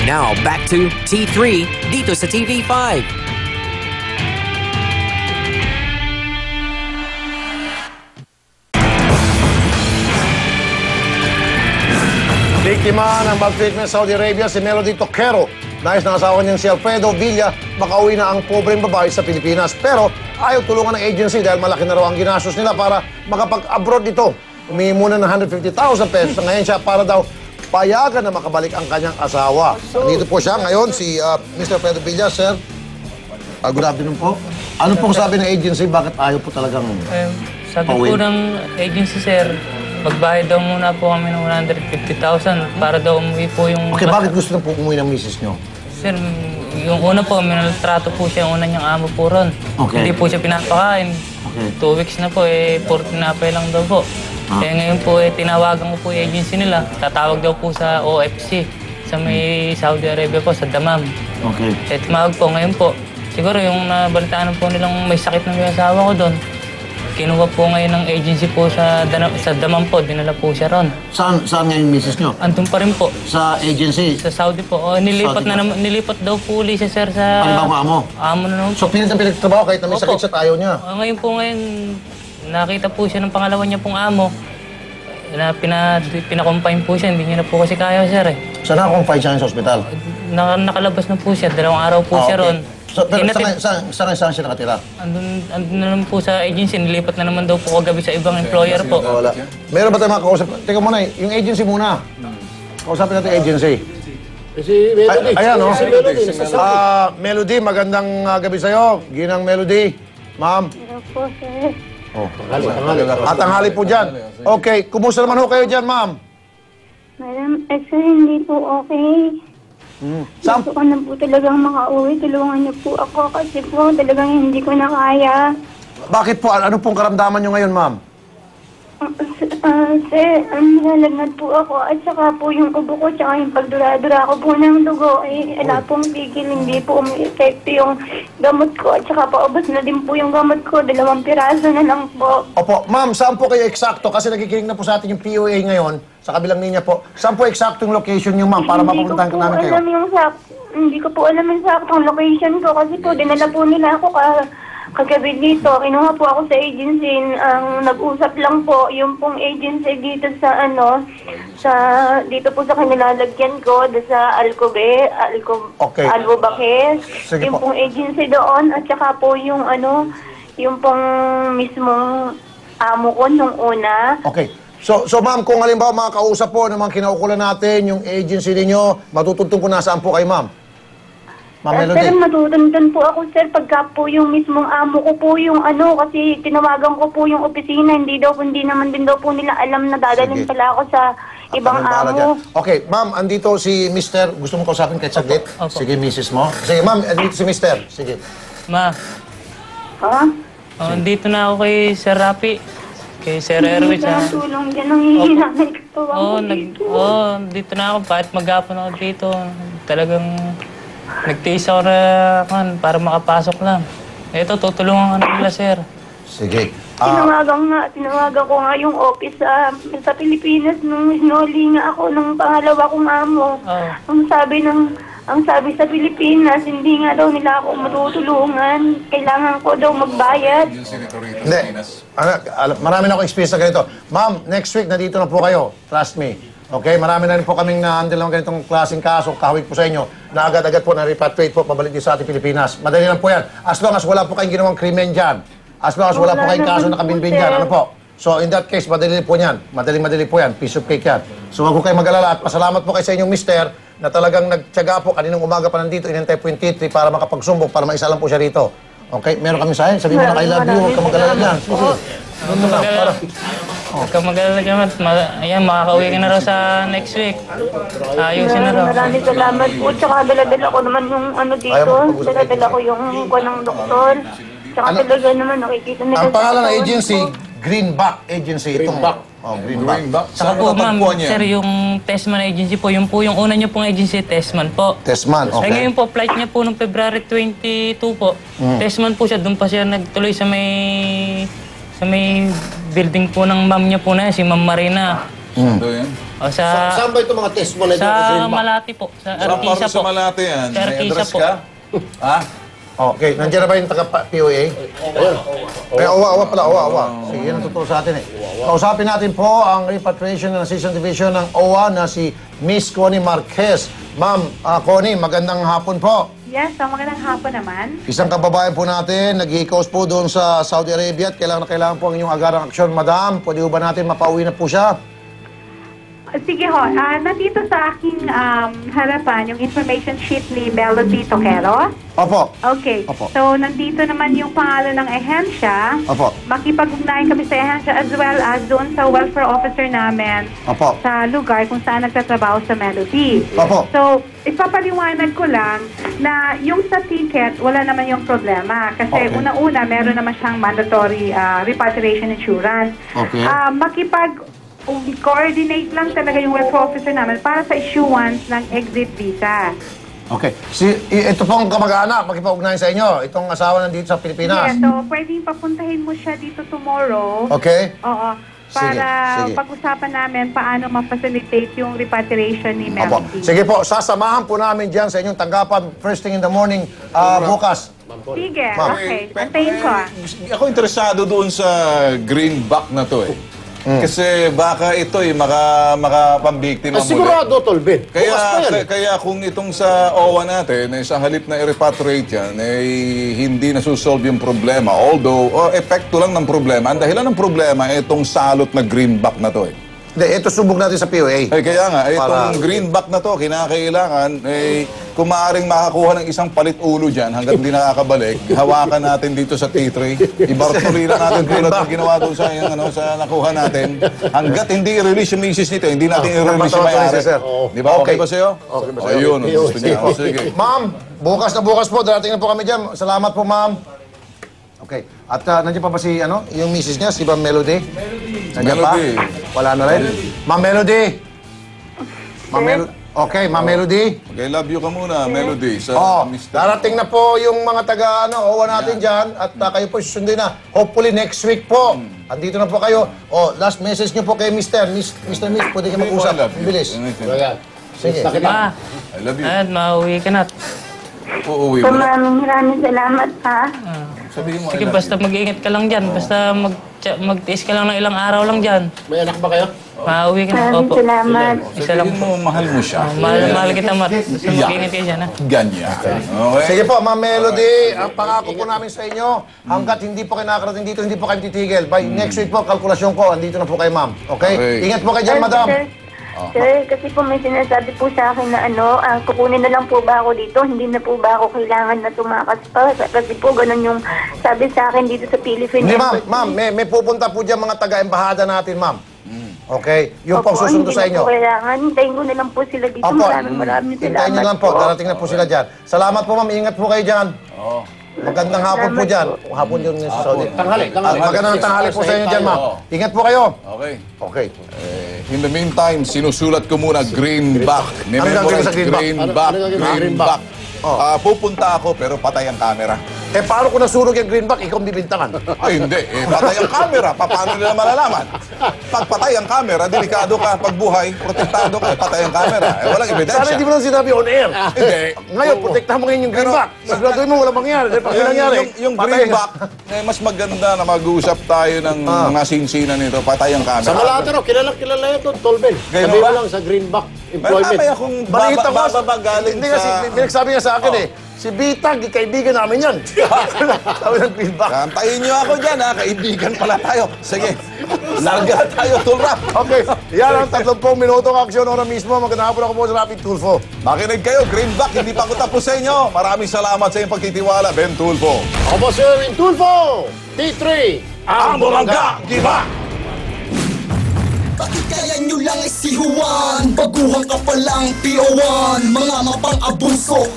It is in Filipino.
Now, back to T3 dito sa TV5. Biktima ng maltreatment sa Saudi Arabia si Melody Toquero. Nais ng asawa niyang si Alfredo Villa, makauwi na ang pobreng babae sa Pilipinas. Pero ayaw tulungan ng agency dahil malaki na raw ang ginastos nila para makapag-abroad ito. Humingi muna ng 150,000 pesos na ngayon siya para daw payagan na makabalik ang kanyang asawa. Nandito po siya ngayon, si Mr. Alfredo Villa, sir. Good afternoon po. Ano pong sabi ng agency? Bakit ayaw po talagang Sabi po ng agency, sir, magbayad daw muna po kami ng 150,000 para daw umuwi po yung... Okay, bakit gusto na po umuwi ng misis nyo? Sir, yung una po, minaltrato po siya, yung una niyang amo po ron. Okay. Hindi po siya pinapakain. Okay. 2 weeks na po, puro tinapay lang daw po. Kaya ngayon po, tinawagan ko po yung agency nila. Tatawag daw po sa OFC, sa may Saudi Arabia po, sa Dammam. Okay. Tumawag po ngayon po. Siguro yung nabalitaan po nilang may sakit na may asawa ko doon. Kinuha po ngayon ng agency po sa Dammam po, dinala po siya ron. Saan ngayon yung misis nyo? Andun pa rin po. Sa agency? Sa Saudi po. Nilipat daw po uli siya, sir, sa... Ano ba ang amo? Amo na naman po. So, pinagtrabaho kahit na may Opo. sakit siya, ayaw niya? Ngayon, nakita po siya ng pangalawa niya pong amo. Pinakumpine po siya, hindi niya na po kasi kaya, sir, eh. Saan nakakumpine siya sa ospital? Nakalabas na po siya, 2 araw po siya ron. So, pero saan siya nakatira? Andun na naman po sa agency, nilipat na naman daw po kagabi sa ibang employer po. Wala. Meron ba tayong mga kausap? Teka muna, yung agency muna. Kausapin natin yung agency. Ayan, no? Melody, magandang gabi sa'yo. Ginang Melody. Ma'am. Hello po, sir. Oh, at tanghali po dyan. Okay, kumusta naman ho kayo dyan, ma'am? Madam, sir, hindi po okay. Saan? Gusto ko na po talagang makauwi. Tulungan niyo po ako kasi po talagang hindi ko na kaya. Bakit po? Ano pong karamdaman nyo ngayon, ma'am? Sir, nilalagnat po ako at saka po yung ubo ko tsaka yung pagdura-dura ko po ng dugo ay wala pong tigil. Hindi po umi-effect yung gamot ko at saka paubos na din po yung gamot ko. 2 piraso na lang po. Opo, ma'am, saan po kayo eksakto? Kasi nakikinig na po sa atin yung POA ngayon, sa kabilang linya po. Saan po eksakto yung location nyo, ma'am, para mapupuntahan ka namin kayo? Hindi ko po alam yung saktong location ko kasi po dinala po nila ako kagabi dito. Kinuha po ako sa agency. Ang nag-usap lang po yung pong agency dito sa dito po sa kanilalagyan ko, sa Okay. Albubaque. Sige Yung po. pong agency doon at saka po yung yung pong mismong amo ko nung una. Okay. So ma'am, kung halimbawa mga kausap po ng mga kinaukulan natin, yung agency ninyo, matutuntun ko nasaan po kayo, ma'am? Ma'am Sir, Melody. matutundan po ako, sir, pagka po yung mismong amo ko po yung kasi tinawagan ko po yung opisina, hindi naman din daw po nila alam na dadalhin Sige. pala ako sa ibang Ang bahala amo. dyan. Okay, ma'am, andito si Mr. Gusto mo kausapin kahit saglit? Opo. Sige, Mrs. mo. Sige, ma'am, andito si Mr. Sige. Ma, Ha? dito na ako kay Sir Rapi. Kay Sir Hindi Erwin, ka tulong dyan, ang hihinanay ko ako dito. dito na ako. Kahit maghapon ako dito. Talagang nagtiis ako na para makapasok lang. Ito, tutulungan ka na nila, sir. Sige. Tinawagan ko nga yung office sa Pilipinas nung sinuli nga ako ng pangalawa kong amo. Oo. Ang sabi sa Pilipinas, hindi nga daw nila ako matutulungan. Kailangan ko daw magbayad. Hindi. Marami na akong experience na ganito. Ma'am, next week, nandito na po kayo. Trust me. Okay? Marami na rin po kaming na-handle ng ganitong klaseng kaso, kahawig po sa inyo, na agad-agad po na-repatriate po, pabalik din sa ating Pilipinas. Madali lang po yan. As long as wala po kayong ginawang krimen dyan. As long as wala po kayong kaso na kabinbin dyan. Ano po? So, in that case, madali po yan. Madali po yan. Piece of cake yan. So, huwag po kayo mag-alala. At pasalamat po kayo sa inyong mister na talagang nagtyaga po. Kaninang umaga pa nandito, inantay po yung T3 para makapagsumbong, para maisa lang po siya rito. Okay? Meron kami sa akin. Sabihin mo na, I love you. Huwag ka mag-alala dyan. Sige. Doon mo na. Para. Huwag kang mag-alala dyan, ayan, makakauwi ka na raw sa next week. Ayusin na raw. Maraming salamat po. Tsaka dala-dala ko naman yung dito. Dala-dala ko yung ng doktor. Tsaka talaga naman nakikita nila. Ang pangalan ng sa agency, phone ko. Greenback Agency. Greenback. Greenback. Saka po, ma'am, sir, yung Testman agency po, yung una niyo pong agency, Testman po. Testman, Ay, okay. ngayon po, flight niya po noong February 22 po. Testman po siya, doon pa siya nagtuloy sa may building po ng ma'am niya po na yan, si Ma'am Marina. Saan daw yan? O, sa Saan ba ito mga test mo na ito? sa Malati po. Sa Artisa Sa po. Malate yan. Sa May Artisa address po. ka? Ha? Okay, nandiyan na ba yung taga-POA? Kaya OWA pala, OWA. Sige, yan ang tuturo sa atin eh. Kausapin natin po ang repatriation ng Assistant Division ng OWA na si Miss Connie Marquez. Ma'am, Connie, magandang hapon po. Yes, so magandang hapon naman. Isang kababayan po natin, nag-i-coast po doon sa Saudi Arabia at kailangan po ang inyong agarang aksyon. Madam, pwede ba natin mapauwi na po siya? Sige ho, nandito sa aking harapan yung information sheet ni Melody Toquero. Opo. Okay, Opo. so nandito naman yung pangalan ng ehensya. Opo. Makipag-ugnayan kami sa ehensya as well as doon sa welfare officer namin Opo. sa lugar kung saan nagtatrabaho sa Melody. Opo. So, ipapaliwanag ko lang na yung sa ticket, wala naman yung problema. Kasi Okay. una-una, meron naman siyang mandatory repatriation insurance. Okay. Coordinate lang talaga yung welfare officer namin para sa issuance ng exit visa. Okay. Ito pong kamag-anak, makipag-ugnayan sa inyo. Itong asawa nandito sa Pilipinas. Yeah, so pwedeng papuntahin mo siya dito tomorrow. Okay. Oo. Para Sige. pag-usapan namin paano ma-facilitate yung repatriation ni Opo. Melody. Sige po, sasamahan po namin dyan sa inyong tanggapan first thing in the morning bukas. Sige, Ma'am. okay. Antayin ko. Ako interesado doon sa greenback na to eh. Kasi baka ito makapambiktima muli. Sigurado, Tolbin. Bukas pa yan. Kaya kung itong sa OWA natin, sa halip na i-repatriate yan, hindi nasusolve yung problema. Although, epekto lang ng problema. Ang dahilan ng problema, itong salot na greenback na to eh. Hindi, ito subok natin sa POA. Kaya nga, itong Para- greenback na to, kinakailangan, kung maaaring makakuha ng isang palit ulo dyan hanggang hindi nakakabalik, hawakan natin dito sa T3. Ibartolina natin tulad ng ginawa doon sa, sa nakuha natin. Hanggat hindi i-release yung misis nito, hindi natin i-release yung may-ari. Sir. Di ba? Okay Okay. ba sa'yo? Okay ba sa'yo? Ayun, gusto niya. Sige. Ma'am, bukas na bukas po, darating na po kami dyan. Salamat po, ma'am. Okay. At nandiyan pa ba si, yung misis niya, si Ma'am Melody? Nandiyan pa? Melody. Wala na rin? Ma'am Melody! Okay, Ma'am Melody? Okay, love you ka muna, Melody. Sa Mr. Darating na po yung mga taga, OWA natin dyan at kayo po susunduin na. Hopefully next week po. Andito na po kayo. Last message niyo po kay Mr. Miss, pwede kayo mag-usap. I love you. Bilis. Ayan. Sige. Ma, I love you. at mauwi ka na. Uuwi mo na. Maraming salamat ha. Sabihin mo, I Sige, love basta mag-iingat ka lang dyan. Basta mag-tiis ka lang ng ilang araw lang dyan. May anak ba kayo? Mauwi ka na. Maraming Opo. salamat. Isa lang Sabihin po. mo, mahal mo siya. Mahal kita, Mat. Basta mag-iingat ka dyan, ha? Ganyan. Okay? Sige po, Ma'am Melody, ang pangako po namin sa inyo, hanggat hindi po kayo nakarating dito, hindi po kayo titigil. By next week po, kalkulasyon ko, andito na po kayo, ma'am. Okay? Okay. Ingat po kayo dyan, madam. Sir, kasi po may sinasabi po sa akin na kukunin na lang po ba ako dito? Hindi na po ba ako kailangan na tumakas pa? Kasi po ganun yung sabi sa akin dito sa Philippines. Hindi, ma'am. May pupunta po dyan mga taga-embahada natin, ma'am. Okay? Yung po Opo, susundo hindi sa na inyo. po kailangan. Hintayin ko na lang po sila dito. Opo. Maraming Hintayin salamat nyo lang po. Darating na po sila dyan. Salamat po, ma'am. Ingat po kayo dyan. Magandang hapon po dyan. Hapon yun sa Saudi. Tanghali. Magandang tanghali po sa inyo dyan, ma'am. Ingat po kayo. Okay. Okay. In the meantime, sinusulat ko muna greenback. Ano gagawin sa greenback? Greenback. Ano gagawin sa Greenback. Oh. Pupunta ako pero patay ang camera. Paano kung nasunog yung greenback, ikaw ang bibintangan? Ay, hindi. Patay ang camera. Paano nila malalaman? Pag patay ang camera, delikado ka. Pag buhay, protektado ka. Patay ang camera. Walang Sana ebidensya. hindi mo lang sinabi on air. Hindi. Ngayon, protektahan mo ngayon yung greenback. Siguraduhin mo, walang mangyari. Dahil pag nangyari, Yung greenback, mas maganda na mag-uusap tayo ng mga sinsinan nito. Patay ang camera. Sa Malate, kilala yun doon, Tolbin. Ganyan Sabi ba? mo lang sa Greenback Employment. Mamaya kung balita ko, bababa galing hindi kasi, sa... binagsabi niya sa akin si Bitag, kaibigan namin yan. Sabi ng greenback. Kantayin niyo ako dyan, ha? Kaibigan pala tayo. Sige, larga tayo, tulrap. Okay, yan ang 30 minutong aksyon ora mismo. Magandang hapon ako po sa Rapid Tulfo. Makinig kayo, Greenback, hindi pa ako tapos sa inyo. Maraming salamat sa iyong pagtitiwala, Ben Tulfo. Ako po si Erwin Tulfo, T3, ang Bulangga, Giba! Bakit kaya nyo lang ay si Juan? Baguhan ka palang PO1. Mga mapang-abuso